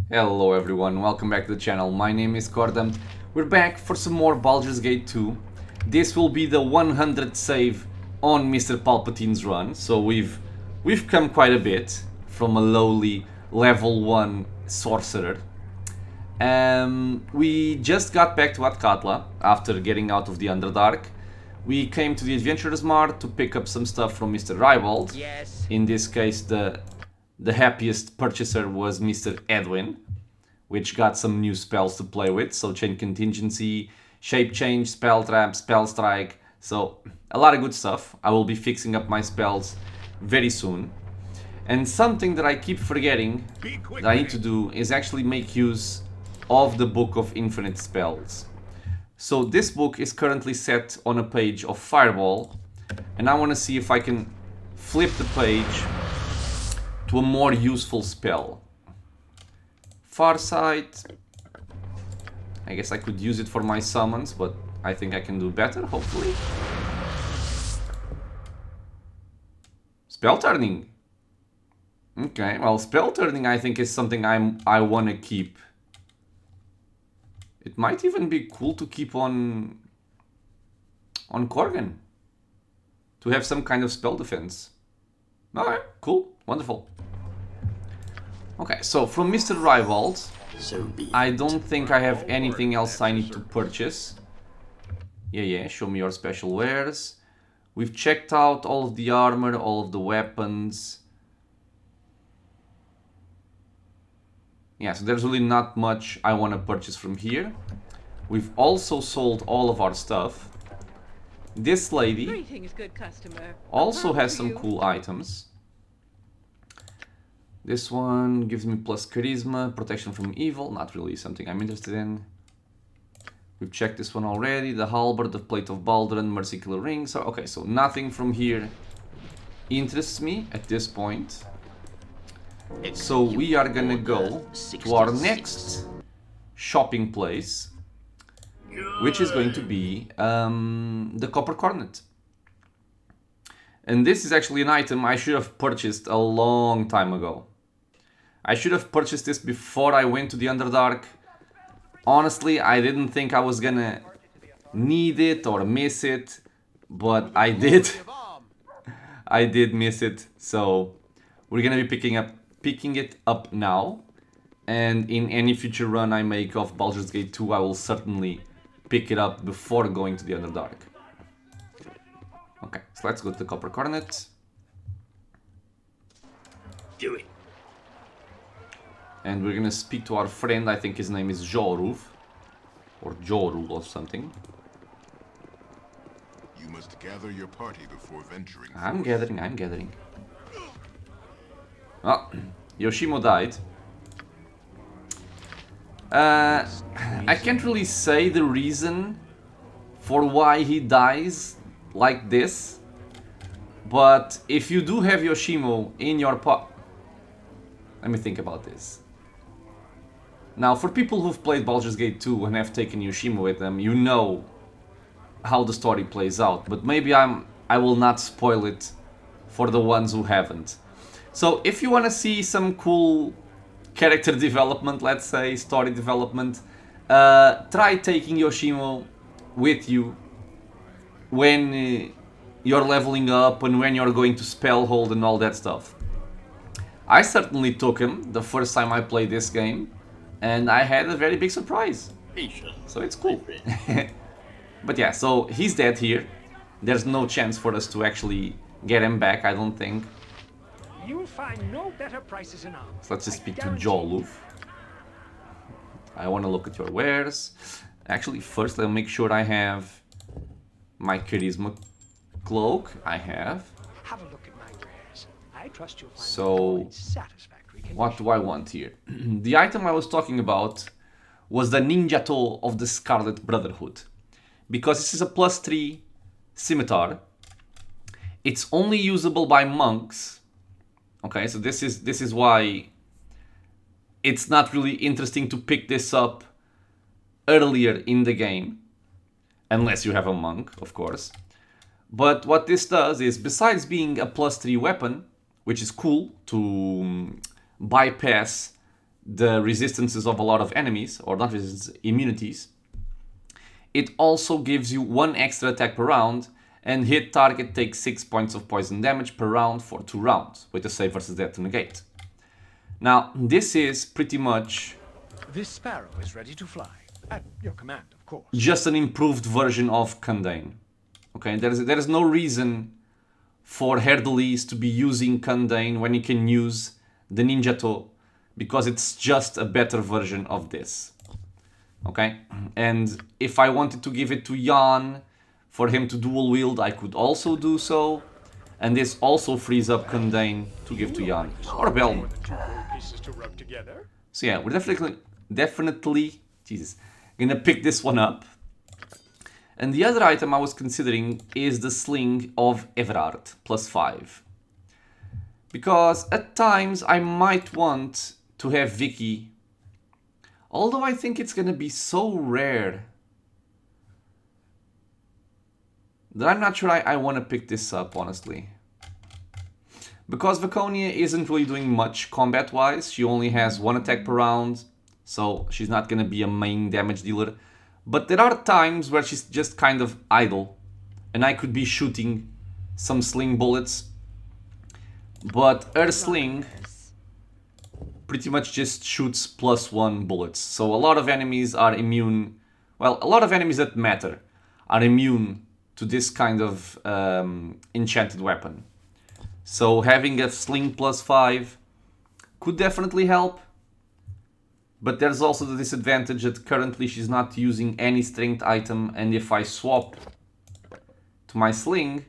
Hello everyone, welcome back to the channel. My name is Cordam. We're back for some more Baldur's Gate 2. This will be the 100th save on Mr. Palpatine's run, so we've come quite a bit from a lowly level 1 sorcerer. We just got back to Athkatla after getting out of the Underdark. We came to the Adventurer's Mart to pick up some stuff from Mr. Rybald. Yes. In this case, the happiest purchaser was Mr. Edwin, which got some new spells to play with. So Chain Contingency, Shape Change, Spell Trap, Spell Strike. So a lot of good stuff. I will be fixing up my spells very soon. And something that I keep forgetting that I need to do is actually make use of the Book of Infinite Spells. So this book is currently set on a page of Fireball, and I want to see if I can flip the page to a more useful spell. Farsight. I guess I could use it for my summons, but I think I can do better, hopefully. Spell turning. Okay, well, spell turning I think is something I want to keep. It might even be cool to keep on Korgan, to have some kind of spell defense. Alright, cool, wonderful. Okay, so from Mr. Rybald, I don't think I have anything else I need to purchase. Yeah, show me your special wares. We've checked out all of the armor, all of the weapons. Yeah, so there's really not much I want to purchase from here. We've also sold all of our stuff. This lady Greetings, good customer. also has For some you. cool items. This one gives me plus charisma, protection from evil, not really something I'm interested in. We've checked this one already, the halberd, the plate of Baldur, and mercy killer ring. So okay, so nothing from here interests me at this point. So we are gonna go to our next shopping place, which is going to be the Copper Cornet. And this is actually an item I should have purchased a long time ago. I should have purchased this before I went to the Underdark. Honestly, I didn't think I was gonna need it or miss it, but I did. I did miss it, so we're gonna be picking it up now. And in any future run I make of Baldur's Gate 2, I will certainly pick it up before going to the Underdark. Okay, so let's go to the Copper Cornet. Do it. And we're gonna speak to our friend, I think his name is Joruf. Or Jorul or something. You must gather your party before venturing. I'm gathering. Oh, Yoshimo died. I can't really say the reason for why he dies like this. But if you do have Yoshimo in your let me think about this. Now, for people who've played Baldur's Gate 2 and have taken Yoshimo with them, you know how the story plays out. But maybe I will not spoil it for the ones who haven't. So if you want to see some cool character development, let's say, story development, try taking Yoshimo with you when you're leveling up and when you're going to spell hold and all that stuff. I certainly took him the first time I played this game, and I had a very big surprise. So it's cool. But yeah, so he's dead here. There's no chance for us to actually get him back, I don't think. You'll find no better prices in arms. So let's just I speak to guarantee Joluf. I want to look at your wares. Actually, first I'll make sure I have my charisma cloak. I have. Have a look at my wares. I trust you'll find So, them all in satisfactory condition. what do I want here? The item I was talking about was the Ninja Toe of the Scarlet Brotherhood. Because this is a +3 scimitar. It's only usable by monks. Okay, so this is why it's not really interesting to pick this up earlier in the game. Unless you have a monk, of course. But what this does is, besides being a +3 weapon, which is cool to bypass the resistances of a lot of enemies, or not resistance, immunities, it also gives you 1 extra attack per round, and hit target takes 6 points of poison damage per round for 2 rounds, with a save versus death to negate. Now, this is pretty much... This sparrow is ready to fly. At your command, of course. just an improved version of Kundane. Okay, there is no reason for Herdelis to be using Kundane when you can use the Ninjato, because it's just a better version of this. Okay, and if I wanted to give it to Jan for him to dual wield, I could also do so, and this also frees up Kundane to give to Jan or Belm. So yeah, we're definitely Jesus, gonna pick this one up. And the other item I was considering is the Sling of Everard, +5. Because at times I might want to have Vicky, although I think it's gonna be so rare that I'm not sure I want to pick this up, honestly. Because Viconia isn't really doing much combat-wise, she only has 1 attack per round, so she's not gonna be a main damage dealer. But there are times where she's just kind of idle, and I could be shooting some sling bullets. But her sling pretty much just shoots +1 bullets. So a lot of enemies are immune, well, a lot of enemies that matter are immune to this kind of enchanted weapon. So having a sling +5 could definitely help. But there's also the disadvantage that currently she's not using any strength item, and if I swap to my sling,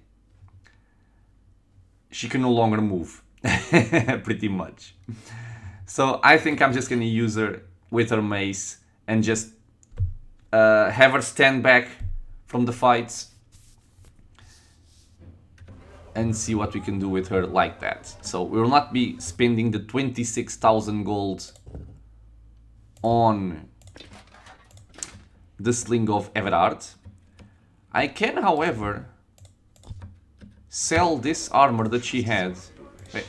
she can no longer move, pretty much. So I think I'm just gonna use her with her mace and just have her stand back from the fights and see what we can do with her like that. So we will not be spending the 26,000 gold on the Sling of Everard. I can, however, sell this armor that she had. Wait.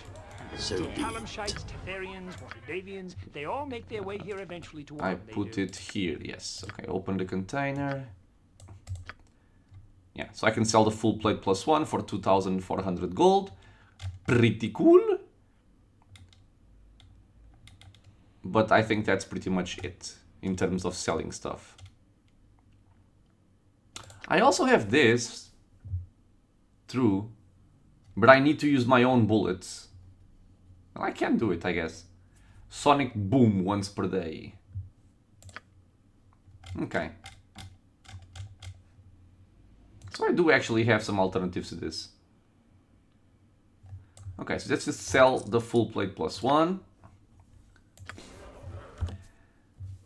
Palamshites, Tetherians, Waterdavians, they all make their way here eventually to I put it here, yes. Okay, open the container. Yeah, so I can sell the full plate +1 for 2,400 gold. Pretty cool. But I think that's pretty much it in terms of selling stuff. I also have this, true, but I need to use my own bullets. Well, I can do it, I guess. Sonic Boom once per day. Okay. So I do actually have some alternatives to this. Okay, so let's just sell the full plate +1.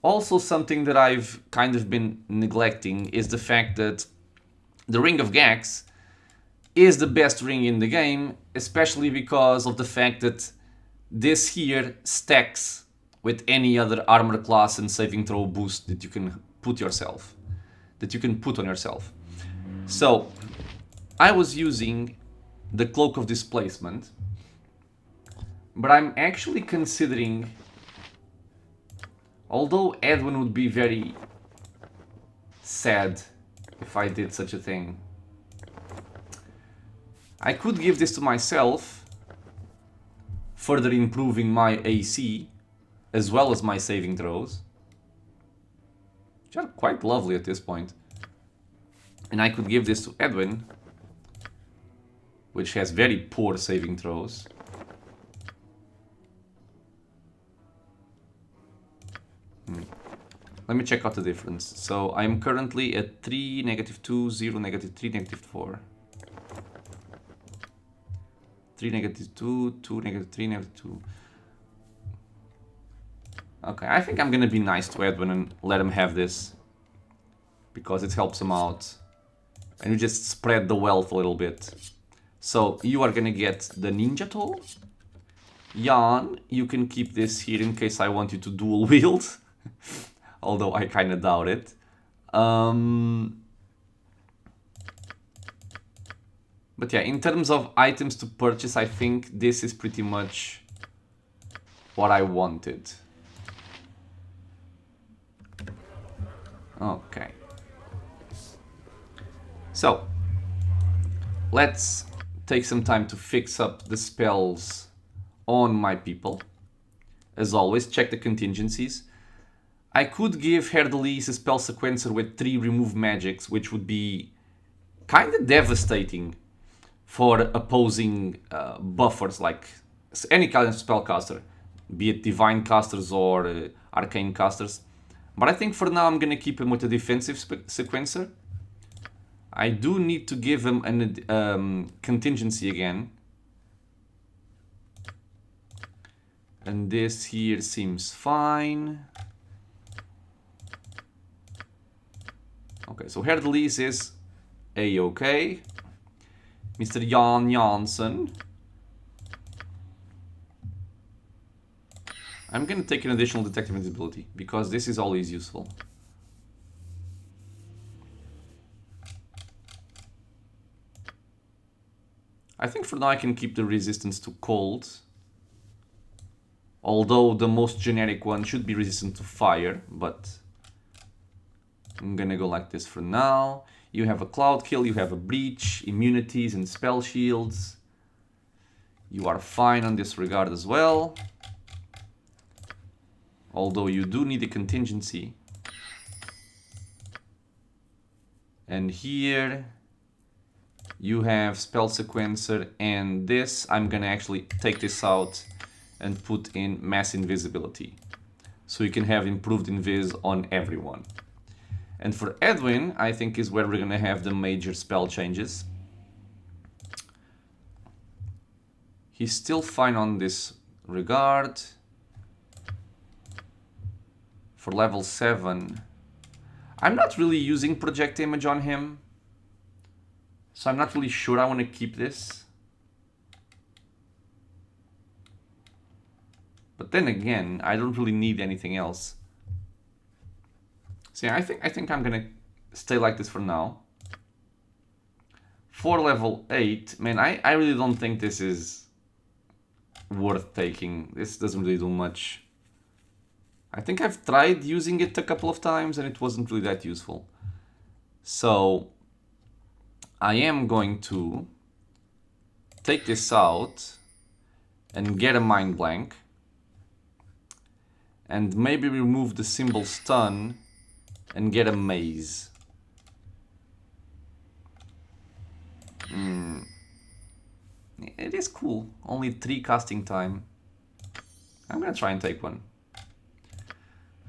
Also, something that I've kind of been neglecting is the fact that the Ring of Gax is the best ring in the game, especially because of the fact that this here stacks with any other armor class and saving throw boost that you can put yourself, that you can put on yourself. So I was using the Cloak of Displacement, but I'm actually considering, although Edwin would be very sad if I did such a thing, I could give this to myself, further improving my AC as well as my saving throws, which are quite lovely at this point. And I could give this to Edwin, which has very poor saving throws. Let me check out the difference. So I'm currently at 3, -2, 0, -3, -4. 3, -2, 2, -3, -2. Okay, I think I'm gonna be nice to Edwin and let him have this, because it helps him out. And you just spread the wealth a little bit. So you are gonna get the Ninja Toll. Jan, you can keep this here in case I want you to dual wield. Although I kinda doubt it. But yeah, in terms of items to purchase, I think this is pretty much what I wanted. Okay. So, let's take some time to fix up the spells on my people. As always, check the contingencies. I could give Herdelis a spell sequencer with 3 remove magics, which would be kind of devastating for opposing buffers, like any kind of spellcaster, be it divine casters or arcane casters. But I think for now I'm gonna keep him with a defensive sequencer. I do need to give him an contingency again. And this here seems fine. Okay, so Herdelis is A-okay. Mr. Jan Janssen. I'm gonna take an additional detective invisibility, because this is always useful. I think for now I can keep the resistance to cold. Although the most generic one should be resistant to fire, but I'm gonna go like this for now. You have a cloud kill, you have a breach, immunities and spell shields. You are fine on this regard as well. Although you do need a contingency. And here you have spell sequencer, and this I'm gonna actually take this out and put in mass invisibility. So you can have improved invis on everyone. And for Edwin, I think is where we're gonna have the major spell changes. He's still fine on this regard. For level 7, I'm not really using project image on him. So I'm not really sure I want to keep this. But then again, I don't really need anything else. So yeah, I think I'm gonna stay like this for now. For level 8, man, I really don't think this is worth taking. This doesn't really do much. I think I've tried using it a couple of times and it wasn't really that useful. So I am going to take this out and get a mind blank. And maybe remove the symbol stun and get a maze. It is cool. Only 3 casting time. I'm gonna try and take one.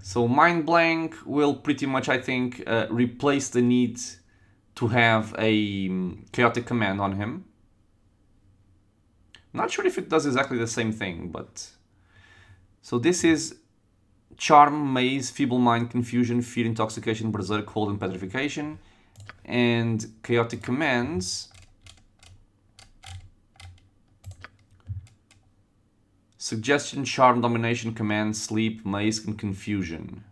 So Mind Blank will pretty much, I think, replace the need to have a chaotic command on him. Not sure if it does exactly the same thing, but... So this is Charm, Maze, Feeble Mind, Confusion, Fear, Intoxication, Berserk, Hold, and Petrification. And chaotic commands... Suggestion, Charm, Domination, Command, Sleep, Maze, and Confusion.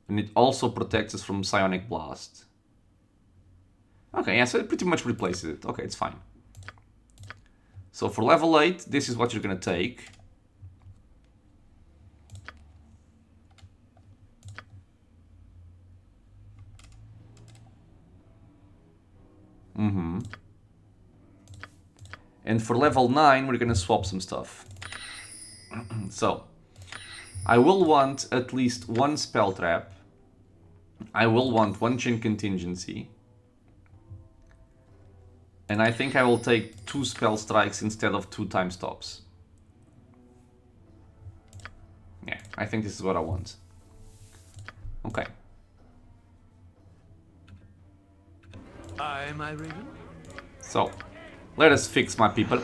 And it also protects us from Psionic Blast. Okay, yeah, so it pretty much replaces it. Okay, it's fine. So for level 8, this is what you're gonna take. And for level 9, we're gonna swap some stuff. So, I will want at least 1 spell trap. I will want 1 chain contingency. And I think I will take 2 spell strikes instead of 2 time stops. Yeah, I think this is what I want. Okay. Am I ready? So, let us fix my people.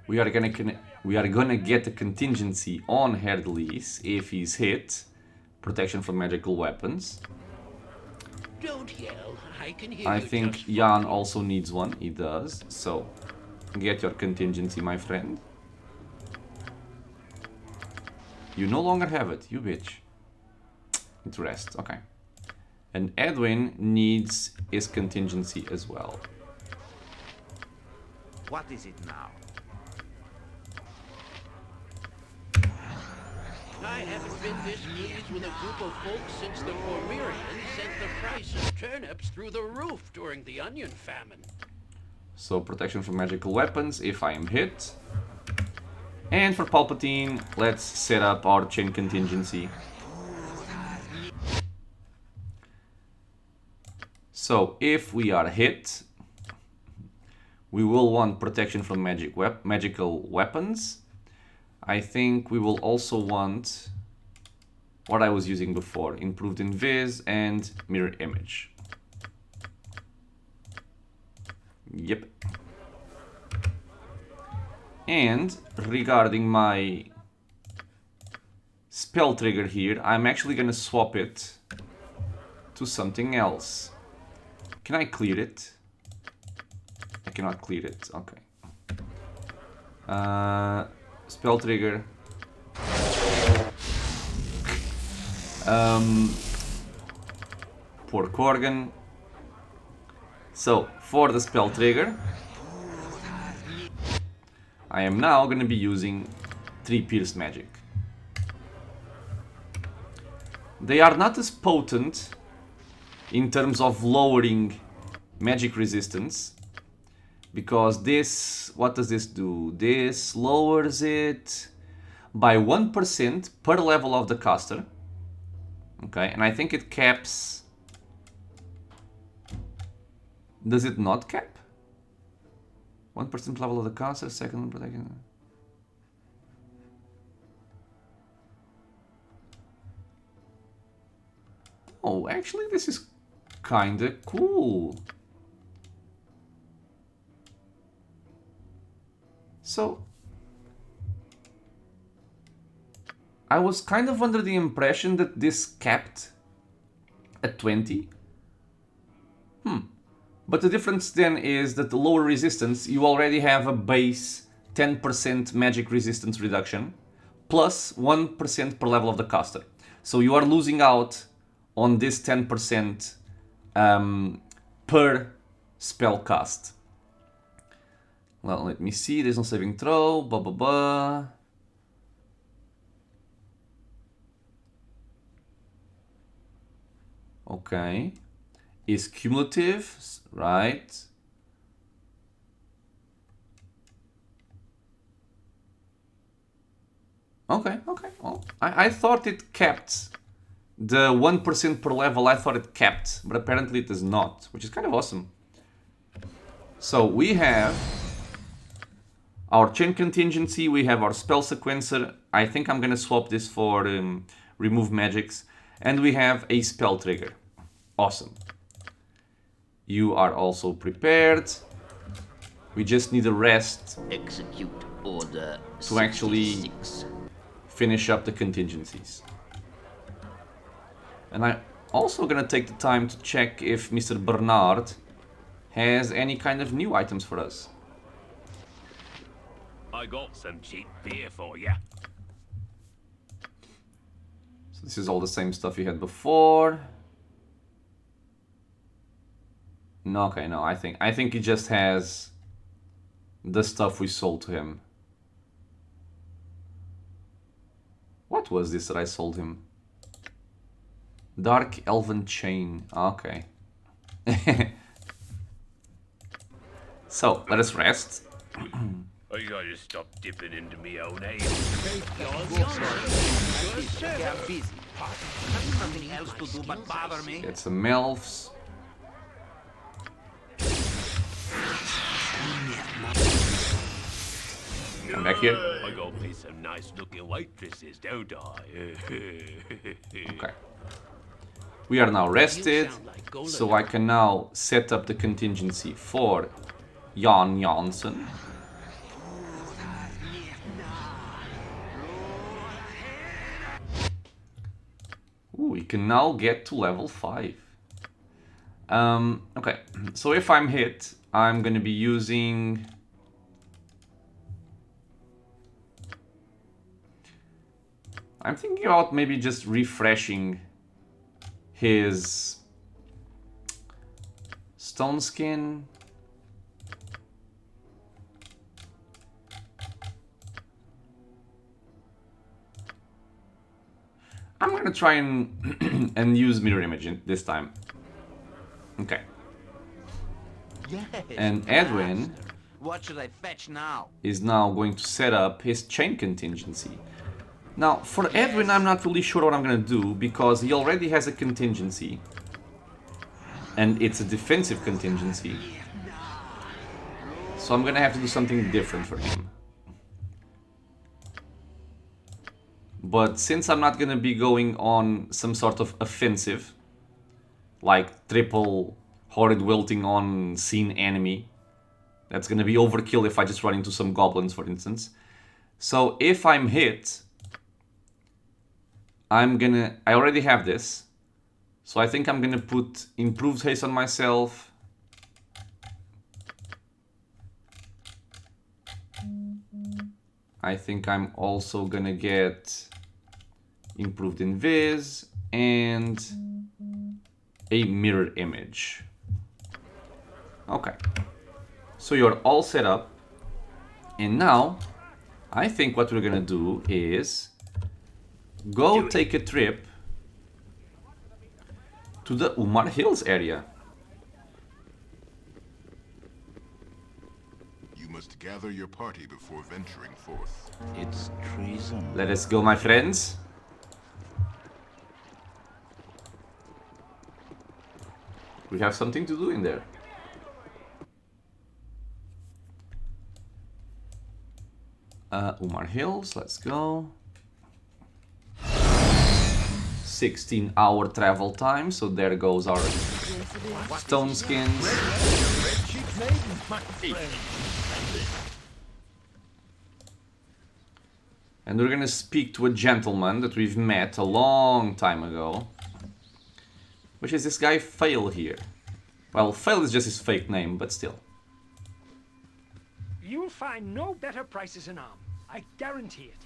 We are gonna get a contingency on Herdelis if he's hit. Protection from magical weapons. Don't yell. I can hear I you think just Jan fine. also needs one. He does. So, get your contingency, my friend. You no longer have it, you bitch. Need to rest. Okay. And Edwin needs his contingency as well. What is it now? I haven't been this pleased with a group of folks since the Cormyreans sent the price of turnips through the roof during the onion famine. So protection from magical weapons if I am hit. And for Palpatine, let's set up our chain contingency. So if we are hit, we will want protection from magical weapons. I think we will also want what I was using before, improved invis and mirror image. Yep. And regarding my spell trigger here, I'm actually gonna swap it to something else. Can I clear it? I cannot clear it. Okay. Spell trigger. Pork organ. So for the spell trigger, I am now going to be using 3 Pierce Magic. They are not as potent in terms of lowering magic resistance, because this, what does this do? This lowers it by 1% per level of the caster. Okay, and I think it caps... Does it not cap? 1% level of the caster, second protection. Oh, actually this is kinda cool. So, I was kind of under the impression that this capped at 20. But the difference then is that the lower resistance, you already have a base 10% magic resistance reduction, plus 1% per level of the caster. So you are losing out on this 10% per spell cast. Well, let me see, there's no saving throw, blah blah blah. Okay. Is cumulative, right? Okay, okay. Well, I thought it capped the 1% per level. I thought it capped, but apparently it does not, which is kind of awesome. So we have our chain contingency, we have our spell sequencer. I think I'm gonna swap this for remove magics, and we have a spell trigger. Awesome. You are also prepared. We just need a rest. Execute order to actually 66. Finish up the contingencies. And I'm also gonna take the time to check if Mr. Bernard has any kind of new items for us. I got some cheap beer for you. So this is all the same stuff you had before. No, okay, no, I think he just has the stuff we sold to him. What was this that I sold him? Dark Elven Chain. Okay. So, let us rest. I gotta stop dipping into me own ale. Nothing else to do but bother me. Get some elves. Come back here. I got me some nice looking waitresses, don't I? Okay. We are now rested, so I can now set up the contingency for Jan Janssen. Ooh, we can now get to level 5. Okay, so if I'm hit, I'm gonna be using... I'm thinking about maybe just refreshing his stone skin. I'm gonna try and and use mirror image this time. Okay. Yes, And Edwin master. What should I fetch now? is now going to set up his chain contingency. Now, for Edwin, I'm not really sure what I'm gonna do because he already has a contingency. And it's a defensive contingency. So I'm gonna have to do something different for him. But since I'm not gonna be going on some sort of offensive, like triple horrid wilting on seen enemy, that's gonna be overkill if I just run into some goblins, for instance. So if I'm hit, I already have this. So I think I'm gonna put improved haste on myself. I think I'm also gonna get improved invis and a mirror image. Okay. So you're all set up. And now, I think what we're gonna do is go take a trip to the Umar Hills area. You must gather your party before venturing forth. It's treason. Let us go, my friends. We have something to do in there. Umar Hills, let's go. 16-hour travel time, so there goes our stone skins. And we're gonna speak to a gentleman that we've met a long time ago. Which is this guy Fail here. Well, Fail is just his fake name, but still. You'll find no better prices in Arm. I guarantee it.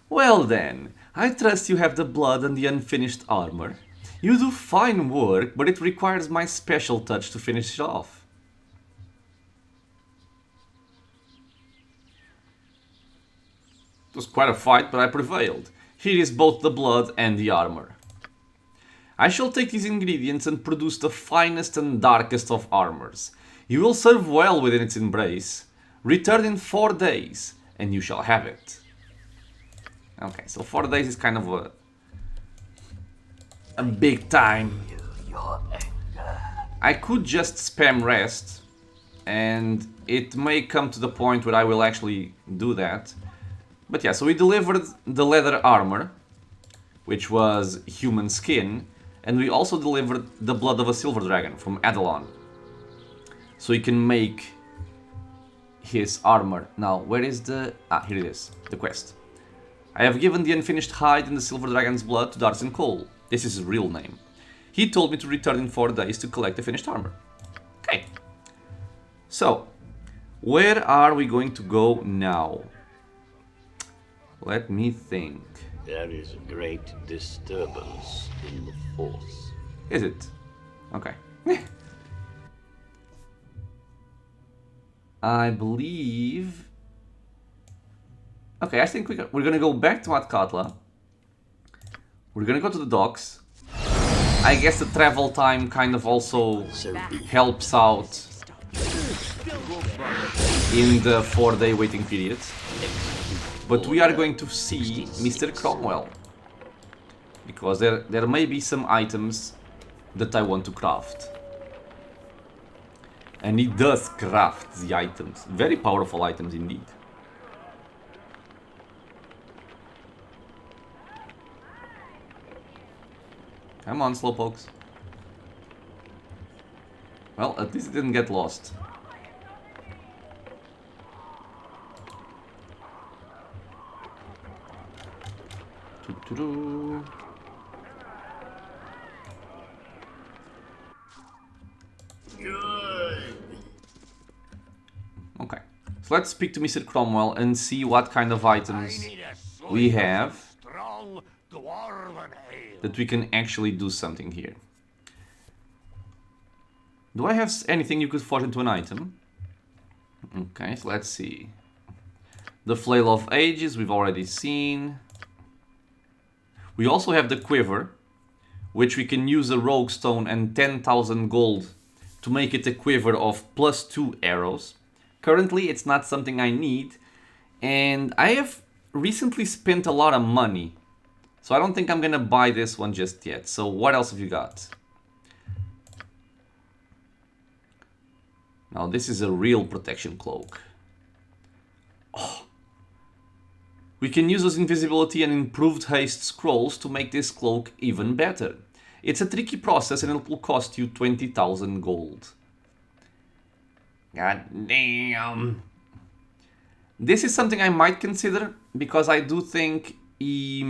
Well then, I trust you have the blood and the unfinished armor. You do fine work, but it requires my special touch to finish it off. It was quite a fight, but I prevailed. Here is both the blood and the armor. I shall take these ingredients and produce the finest and darkest of armors. You will serve well within its embrace. Return in 4 days, and you shall have it. Okay, so 4 days is kind of a big time. I could just spam rest, and it may come to the point where I will actually do that. But yeah, so we delivered the leather armor, which was human skin, and we also delivered the blood of a silver dragon from Adalon. So he can make his armor. Now, where is the... Ah, here it is, the quest. I have given the unfinished hide and the silver dragon's blood to Darson Cole. This is his real name. He told me to return in 4 days to collect the finished armor. Okay. So, where are we going to go now? Let me think. There is a great disturbance in the Force. Is it? Okay. I believe... Okay, I think we're gonna go back to Athkatla. We're gonna go to the docks. I guess the travel time kind of also helps out in the 4-day waiting period. But we are going to see Mr. Cromwell. Because there may be some items that I want to craft. And he does craft the items. Very powerful items indeed. Come on, slowpokes. Well, at least it didn't get lost. Doo-doo-doo. Okay, so let's speak to Mr. Cromwell and see what kind of items we have Strong dwarven ale. that we can actually do something here. Do I have anything you could forge into an item? Okay, so let's see. The Flail of Ages we've already seen. We also have the quiver, which we can use a rogue stone and 10,000 gold to make it a quiver of +2 arrows. Currently, it's not something I need, and I have recently spent a lot of money, so I don't think I'm gonna buy this one just yet. So what else have you got? Now this is a real protection cloak. Oh. We can use those invisibility and improved haste scrolls to make this cloak even better. It's a tricky process and it will cost you 20,000 gold. God damn. This is something I might consider because I do think he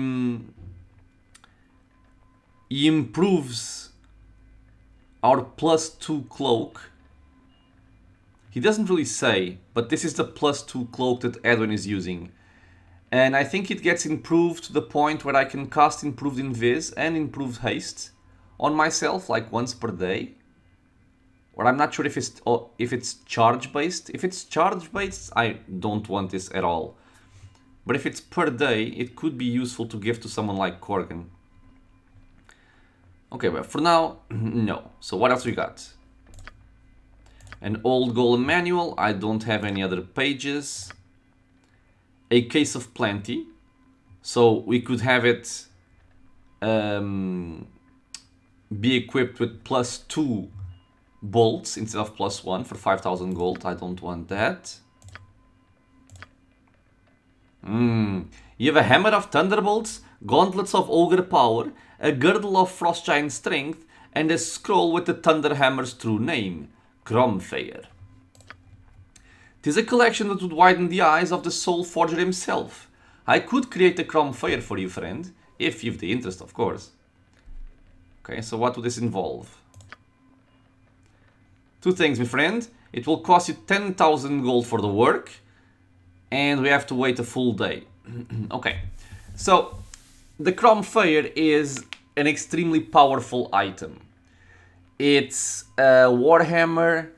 improves our +2 cloak. He doesn't really say, but this is the +2 cloak that Edwin is using. And I think it gets improved to the point where I can cast improved invis and improved haste on myself like once per day. Or I'm not sure if it's charge based. If it's charge based, I don't want this at all. But if it's per day, it could be useful to give to someone like Corgan. Okay, but for now, no. So what else we got? An old golem manual. I don't have any other pages. A case of plenty. So we could have it be equipped with +2 bolts instead of +1 for 5,000 gold. I don't want that. You have a hammer of thunderbolts, gauntlets of ogre power, a girdle of frost giant strength, and a scroll with the thunder hammer's true name, Cromwell. 'Tis a collection that would widen the eyes of the soul forger himself. I could create a Cromwell for you, friend, if you've the interest, of course. Okay, so what would this involve? Two things, my friend. It will cost you 10,000 gold for the work, and we have to wait a full day. Okay, so the Cromwell is an extremely powerful item. It's a warhammer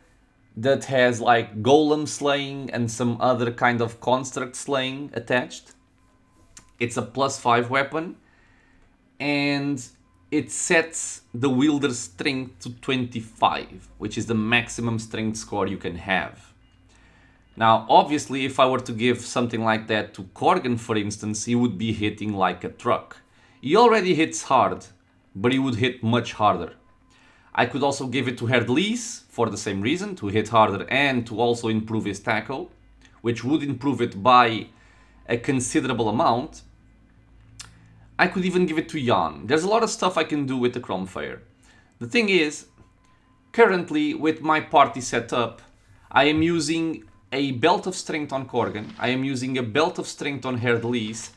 that has like golem slaying and some other kind of construct slaying attached. It's a +5 weapon, and it sets the wielder's strength to 25, which is the maximum strength score you can have. Now, obviously, if I were to give something like that to Corgan, for instance, he would be hitting like a truck. He already hits hard, but he would hit much harder. I could also give it to Herdlees for the same reason, to hit harder and to also improve his tackle, which would improve it by a considerable amount. I could even give it to Jan. There's a lot of stuff I can do with the Cromwell. The thing is, currently with my party set up, I am using a belt of strength on Corgan, I am using a belt of strength on Herdlees,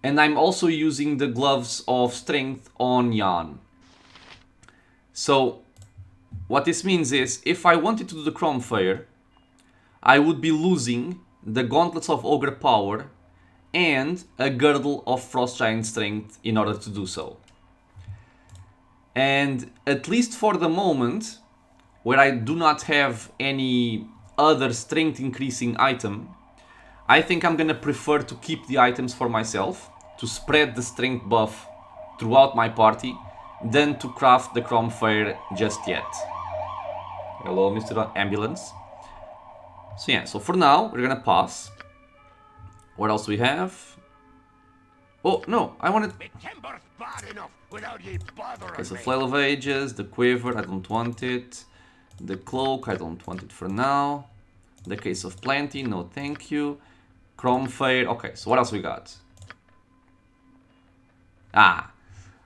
and I'm also using the gloves of strength on Jan. So, what this means is, if I wanted to do the Cromwell, I would be losing the gauntlets of ogre power and a girdle of frost giant strength in order to do so. And at least for the moment, where I do not have any other strength increasing item, I think I'm gonna prefer to keep the items for myself, to spread the strength buff throughout my party, than to craft the Cromwell just yet. Hello, Mr. Ambulance. So yeah, so for now, we're gonna pass. What else do we have? Oh, no, I wanted... Okay, so Flail of Ages, the Quiver, I don't want it. The Cloak, I don't want it for now. The Case of Plenty, no thank you. Cromwell, okay, so what else we got? Ah,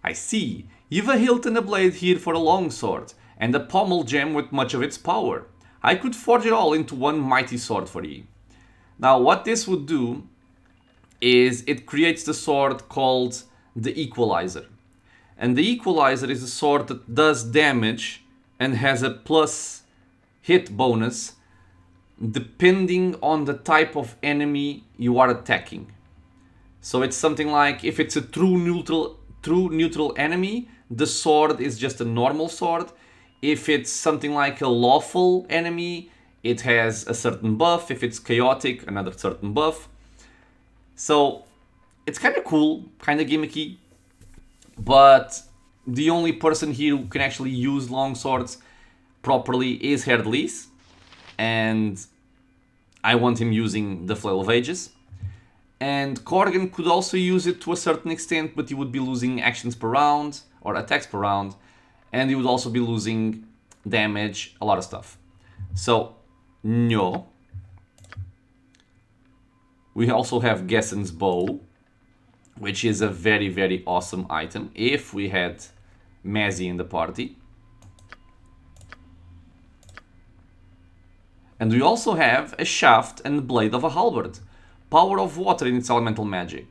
I see. You've a hilt and a blade here for a longsword, and a pommel gem with much of its power. I could forge it all into one mighty sword for you. Now, what this would do is it creates the sword called the Equalizer. And the Equalizer is a sword that does damage and has a plus hit bonus depending on the type of enemy you are attacking. So it's something like, if it's a true neutral enemy, the sword is just a normal sword. If it's something like a lawful enemy, it has a certain buff. If it's chaotic, another certain buff. So it's kind of cool, kind of gimmicky. But the only person here who can actually use long swords properly is Herdlees, and I want him using the Flail of Ages. And Korgan could also use it to a certain extent, but he would be losing actions per round, or attacks per round, and he would also be losing damage, a lot of stuff. So, no. We also have Gessen's Bow, which is a very, very awesome item if we had Mazzy in the party. And we also have a Shaft and Blade of a Halberd. Power of water in its elemental magic.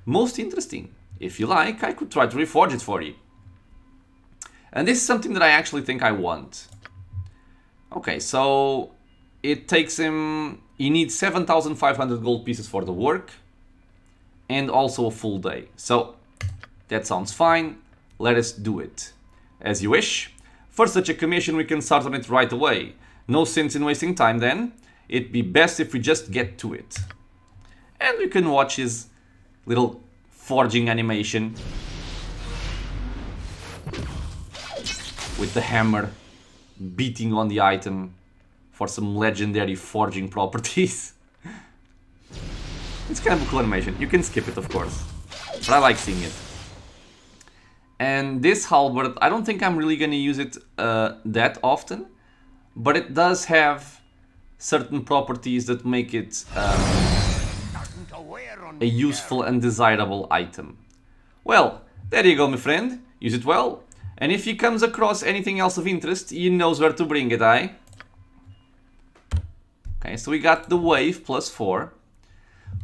Most interesting. If you like, I could try to reforge it for you. And this is something that I actually think I want. Okay, so it takes him... He needs 7,500 gold pieces for the work. And also a full day. So, that sounds fine. Let us do it. As you wish. For such a commission, we can start on it right away. No sense in wasting time then. It'd be best if we just get to it. And we can watch his little forging animation. With the hammer beating on the item for some legendary forging properties. It's kind of a cool animation. You can skip it, of course. But I like seeing it. And this halberd, I don't think I'm really going to use it that often. But it does have certain properties that make it a useful and desirable item. Well, there you go, my friend. Use it well. And if he comes across anything else of interest, he knows where to bring it, eh? Okay, so we got the wave +4.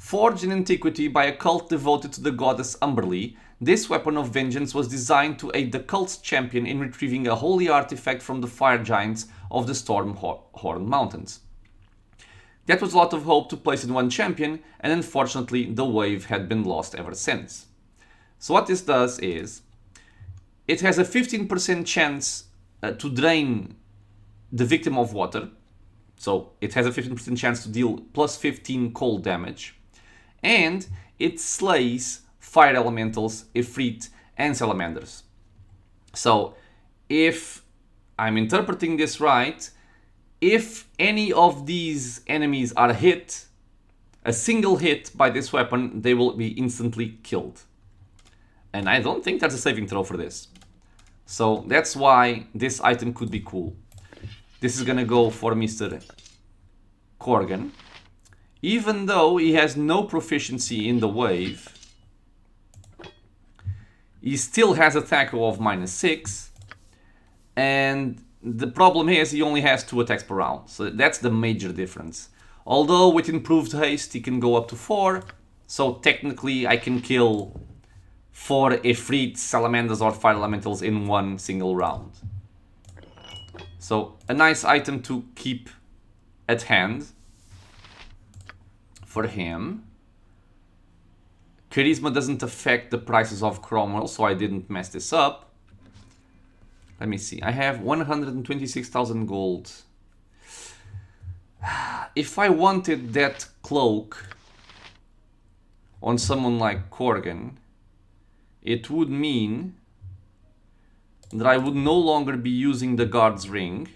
Forged in antiquity by a cult devoted to the goddess Umberlee, this weapon of vengeance was designed to aid the cult's champion in retrieving a holy artifact from the fire giants of the Stormhorn Mountains. That was a lot of hope to place in one champion, and unfortunately the wave had been lost ever since. So what this does is, it has a 15% chance to drain the victim of water. So it has a 15% chance to deal +15 cold damage. And it slays fire elementals, Ifrit, and salamanders. So if I'm interpreting this right, if any of these enemies are hit, a single hit by this weapon, they will be instantly killed. And I don't think there's a saving throw for this. So that's why this item could be cool. This is gonna go for Mr. Korgan. Even though he has no proficiency in the wave, he still has attack of -6. And the problem is he only has 2 attacks per round. So that's the major difference. Although with improved haste he can go up to 4. So technically I can kill 4 Ifrit, salamanders or fire elementals in one single round. So a nice item to keep at hand for him. Charisma doesn't affect the prices of Cromwell, so I didn't mess this up. Let me see. I have 126,000 gold. If I wanted that cloak on someone like Korgan, it would mean that I would no longer be using the guard's ring.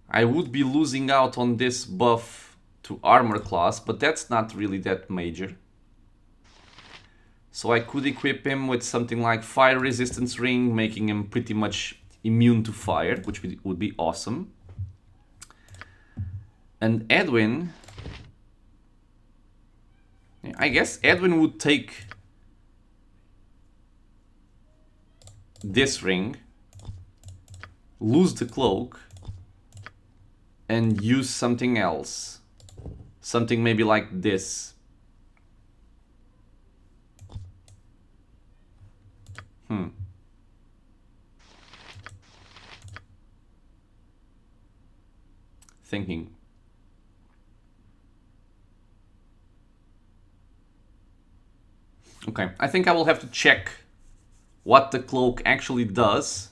I would be losing out on this buff to armor class, but that's not really that major. So I could equip him with something like fire resistance ring, making him pretty much immune to fire, which would be awesome. And Edwin, I guess Edwin would take this ring, lose the cloak, and use something else. Something maybe like this. Thinking. Okay, I think I will have to check what the cloak actually does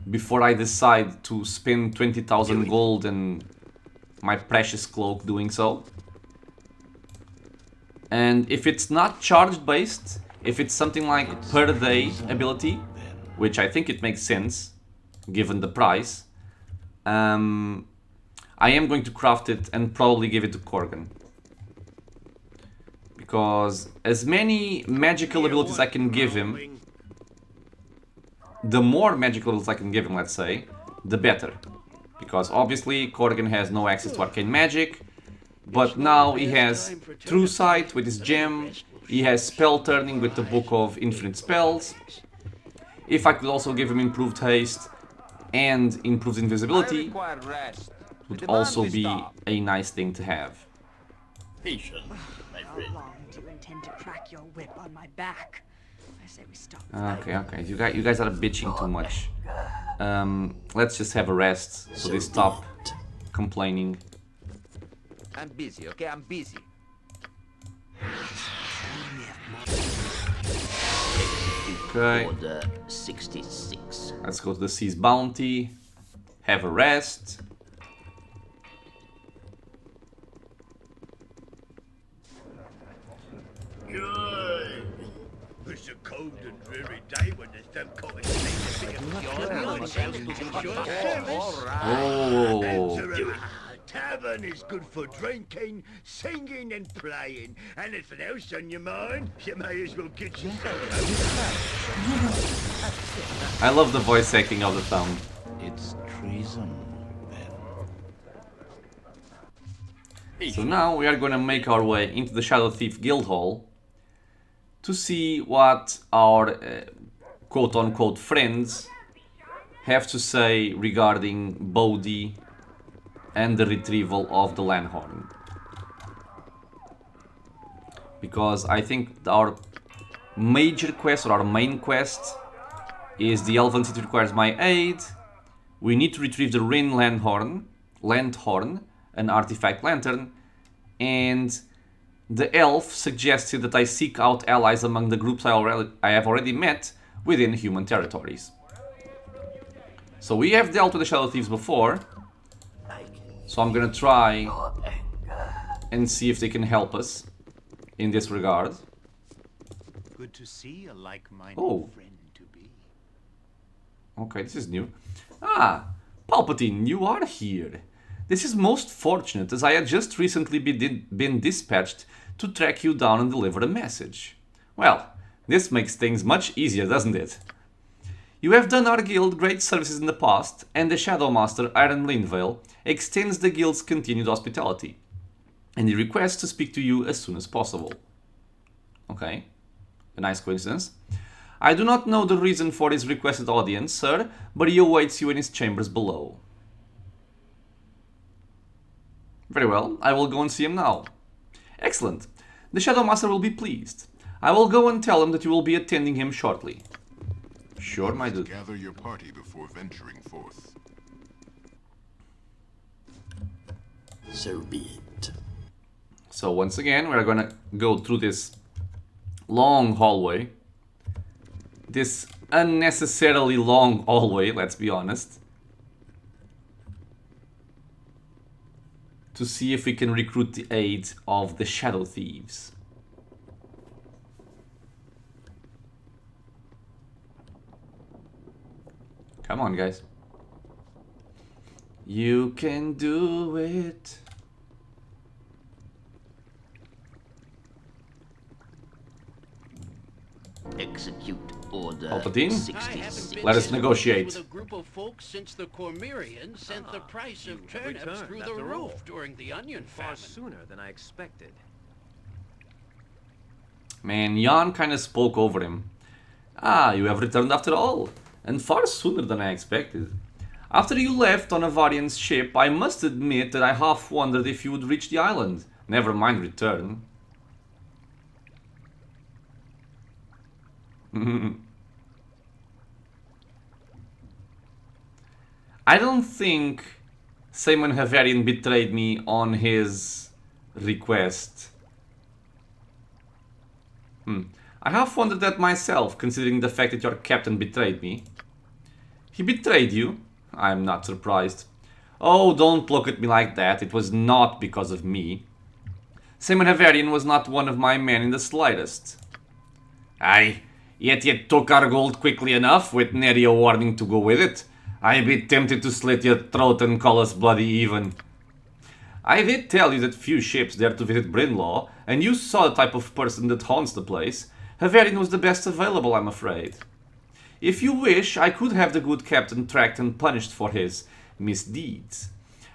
before I decide to spend 20,000 gold and my precious cloak doing so. And if it's not charge based, if it's something like per day ability, which I think it makes sense given the price, I am going to craft it and probably give it to Korgan. Because as many magical abilities I can give him, the more magical abilities I can give him, let's say, the better. Because obviously Korgan has no access to arcane magic, but now he has True Sight with his gem, he has Spell Turning with the Book of Infinite Spells. If I could also give him improved haste and improved invisibility, it would also be a nice thing to have. Patience, my How friend. long do you intend to crack your whip on my back? I say we stop. Okay, you guys are bitching too much. Let's just have a rest so they stop complaining. I'm busy, okay? I'm busy. Okay, Order 66. let's go to the Sea's Bounty, have a rest. It's a cold and dreary day when there's no cottage Oh, Tavern is good for drinking, singing and playing. Anything else on your mind, you may as well get yourself. I love the voice acting of the town. It's treason, then. So now we are gonna make our way into the Shadow Thief Guild Hall to see what our quote-unquote friends have to say regarding Bodhi and the retrieval of the Lanhorn. Because I think our major quest, or our main quest, is the Elven City requires my aid. We need to retrieve the Rin Lanthorn, an artifact lantern, and the elf suggested that I seek out allies among the groups I have already met within human territories. So we have dealt with the Shadow Thieves before, so I'm gonna try and see if they can help us in this regard. Good to see a like-minded Oh. friend to be. Okay, this is new. Ah, Palpatine, you are here. This is most fortunate, as I had just recently been dispatched to track you down and deliver a message. Well, this makes things much easier, doesn't it? You have done our guild great services in the past, and the Shadow Master, Iron Linvale, extends the guild's continued hospitality, and he requests to speak to you as soon as possible. Okay, a nice coincidence. I do not know the reason for his requested audience, sir, but he awaits you in his chambers below. Very well, I will go and see him now. Excellent. The Shadow Master will be pleased. I will go and tell him that you will be attending him shortly. Sure, my dude. Gather your party before venturing forth. So be it. So once again, we're gonna go through this long hallway. This unnecessarily long hallway, let's be honest. To see if we can recruit the aid of the Shadow Thieves. Come on, guys. You can do it. Execute order Palpatine? 66. Let us negotiate. With a group of folks since the Cormyreans sent the price of turnips returned through the after roof all. during the onion Far famine. sooner than I expected. Man, Jan kinda spoke over him. Ah, you have returned after all, and far sooner than I expected. After you left on a Varian's ship, I must admit that I half wondered if you would reach the island. Never mind return. I don't think Simon Havarian betrayed me on his request. I half wondered that myself, considering the fact that your captain betrayed me. He betrayed you? I'm not surprised. Oh, don't look at me like that. It was not because of me. Simon Havarian was not one of my men in the slightest. Aye, yet you took our gold quickly enough, with nary a warning to go with it. I'd be tempted to slit your throat and call us bloody even. I did tell you that few ships dare to visit Brynlaw, and you saw the type of person that haunts the place. Havarian was the best available, I'm afraid. If you wish, I could have the good captain tracked and punished for his misdeeds.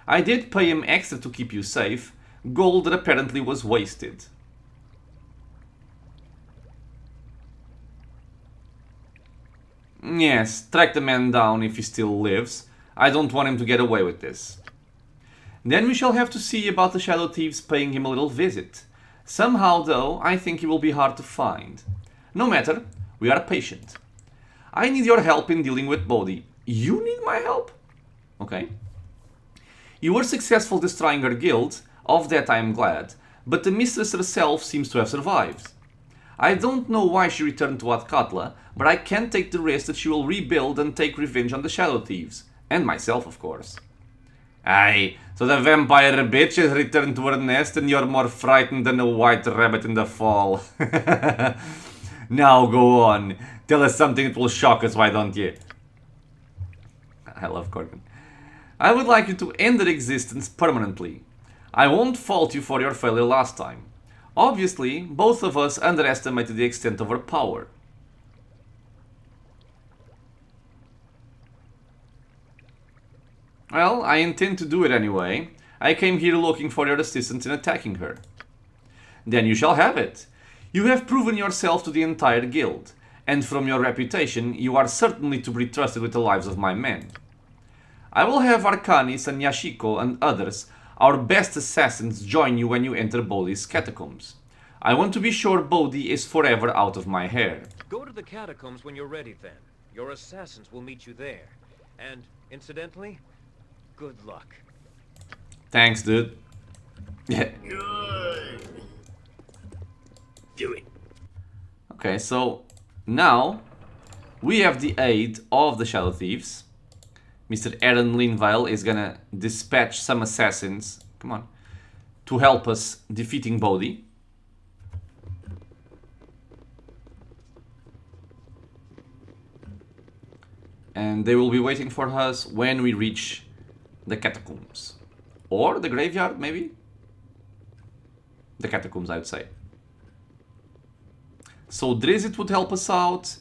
I did pay him extra to keep you safe, gold that apparently was wasted. Yes, track the man down if he still lives. I don't want him to get away with this. Then we shall have to see about the Shadow Thieves paying him a little visit. Somehow, though, I think he will be hard to find. No matter, we are patient. I need your help in dealing with Bodhi. You need my help? Okay. You were successful destroying her guild, of that I am glad, but the mistress herself seems to have survived. I don't know why she returned to Athkatla, but I can't take the risk that she will rebuild and take revenge on the Shadow Thieves. And myself, of course. Aye, so the vampire bitch has returned to her nest and you're more frightened than a white rabbit in the fall. Now go on, tell us something that will shock us, why don't you? I love Corgan. I would like you to end their existence permanently. I won't fault you for your failure last time. Obviously, both of us underestimated the extent of her power. Well, I intend to do it anyway. I came here looking for your assistance in attacking her. Then you shall have it. You have proven yourself to the entire guild, and from your reputation, you are certainly to be trusted with the lives of my men. I will have Arcanis and Yashiko and others, our best assassins, join you when you enter Bodhi's catacombs. I want to be sure Bodhi is forever out of my hair. Go to the catacombs when you're ready then. Your assassins will meet you there. And, incidentally, good luck. Thanks, dude. Yeah. Do it. Okay, so now we have the aid of the Shadow Thieves. Mr. Aaron Linvale is gonna dispatch some assassins, come on, to help us defeating Bodhi. And they will be waiting for us when we reach the catacombs. Or the graveyard, maybe? The catacombs, I would say. So Drizzt would help us out.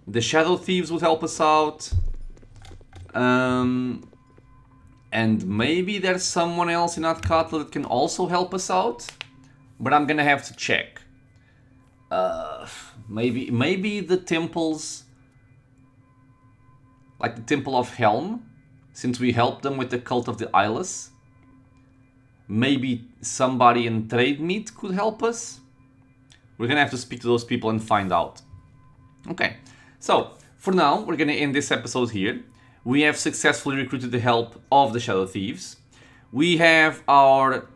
The Shadow Thieves would help us out. And maybe there's someone else in Athkatla that can also help us out. But I'm gonna have to check. Maybe the temples... Like the Temple of Helm, since we helped them with the Cult of the Eyeless. Maybe somebody in Trademeet could help us. We're gonna have to speak to those people and find out. Okay, so for now, we're gonna end this episode here. We have successfully recruited the help of the Shadow Thieves. We have our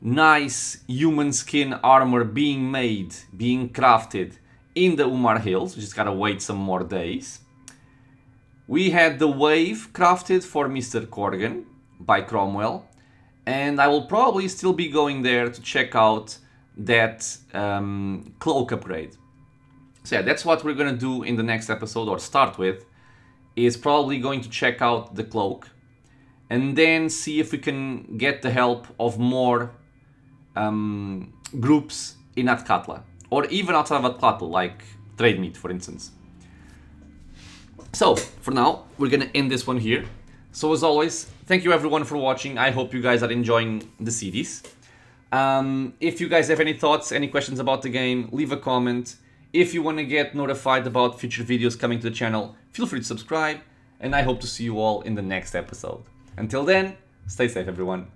nice human skin armor being made, being crafted in the Umar Hills. We just gotta wait some more days. We had the wave crafted for Mr. Corgan by Cromwell, and I will probably still be going there to check out that cloak upgrade. So yeah, that's what we're gonna do in the next episode, or start with, is probably going to check out the cloak, and then see if we can get the help of more groups in Athkatla, or even outside of Athkatla, like Trademeet, for instance. So, for now, we're gonna end this one here. So as always, thank you everyone for watching. I hope you guys are enjoying the series. If you guys have any thoughts, any questions about the game, leave a comment. If you want to get notified about future videos coming to the channel, feel free to subscribe. And I hope to see you all in the next episode. Until then, stay safe everyone.